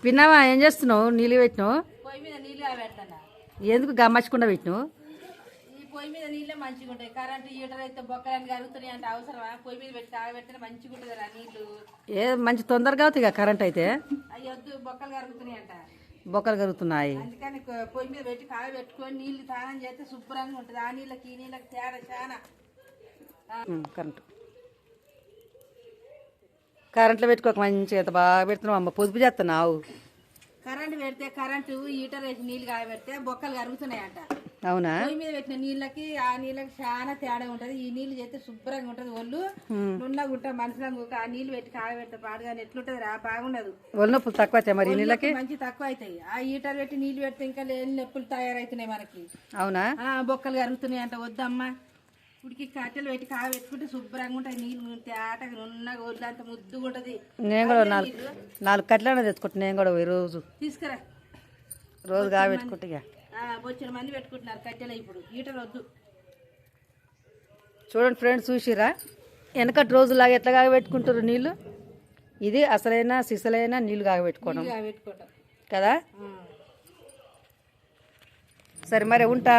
పిన్నావా ఏం చేస్తున్నావు? నీళ్ళు పెట్టినావు? పొయ్యి మీద నీళ్ళు పెడతాను. ఎందుకు గమ్మచ్చకుండా పెట్టినావు? ఈ పొయ్యి మీద నీళ్ళే మంచిగా ఉంటాయి. కరెంట్ హీటర్ అయితే బొక్కలని కరుగుతున్నాయి అంటే అవసరమా? పొయ్యి మీద పెట్టి తాగబెడితే మంచిగా ఉంటుంది రా నీళ్ళు. మంచి తొందరగా అవుతాయి ఇక కరెంట్ అయితే. అవి వద్దు, బొక్కలు కరుగుతున్నాయి అంట. బొక్కలు కరుగుతున్నాయి. అందుకని పొయ్యి మీద పెట్టి కాగబెట్టుకొని నీళ్ళు తాగం చేస్తే శుభ్రంగా ఉంటుంది. ఆ నీళ్ళకి ఈ నీళ్ళకి తేడా చాలా. కరెంట్లో పెట్టుకోక మంచిగా ఎంత బాగా పెడుతున్నావు అమ్మ. పొదుపు చేస్తున్నావు. కరెంట్ పెడితే కరెంటు హీటర్ వేసి నీళ్ళు కాగబెడితే బొక్కలు కరుగుతున్నాయంట. అవునా? పొయ్యి మీద పెట్టిన నీళ్ళకి ఆ నీళ్ళకి చాలా తేడా ఉంటది. ఈ నీళ్ళు చేస్తే శుభ్రంగా ఉంటది. ఒళ్ళు నున్నగా ఉంటా మనుషులకు. ఆ నీళ్ళు పెట్టి కాగబెడితే పాడుగానే ఎట్లుంటది రా, బాగుండదు. ఒళ్ళు నొప్పులు తక్కువ అవుతాయి మరి నీళ్ళకి. మంచి తక్కువ అవుతాయి. ఆ హీటర్ పెట్టి నీళ్ళు పెడితే ఇంకా లేని నొప్పులు తయారవుతున్నాయి మనకి. అవునా? బొక్కలు కరుగుతున్నాయి అంట. వద్దమ్మా, ఉడికి కట్టెలు పెట్టి కాగబెట్టుకుంటే శుభ్రంగా ఉంటాయి నీళ్ళు. తేటగా నున్నగా ఒళ్ళు అంత ముద్దుగా ఉంటది. నేను కూడా నాలుగు కట్టెలనే తెచ్చుకుంటా. నేను కూడా రోజు తీసుకురా, రోజు కాగబెట్టుకుంటా. ఇక బొచ్చిన మంది పెట్టుకుంటున్నారు కట్టెలు. ఇప్పుడు హీటర్ వద్దు. చూడండి ఫ్రెండ్స్, చూసిరా వెనకటి రోజులాగా ఎట్లా కాగబెట్టుకుంటారు నీళ్ళు. ఇది అసలైన సిసలైన నీళ్ళు కాగబెట్టుకోవడం కదా. సరే మరి ఉంటా.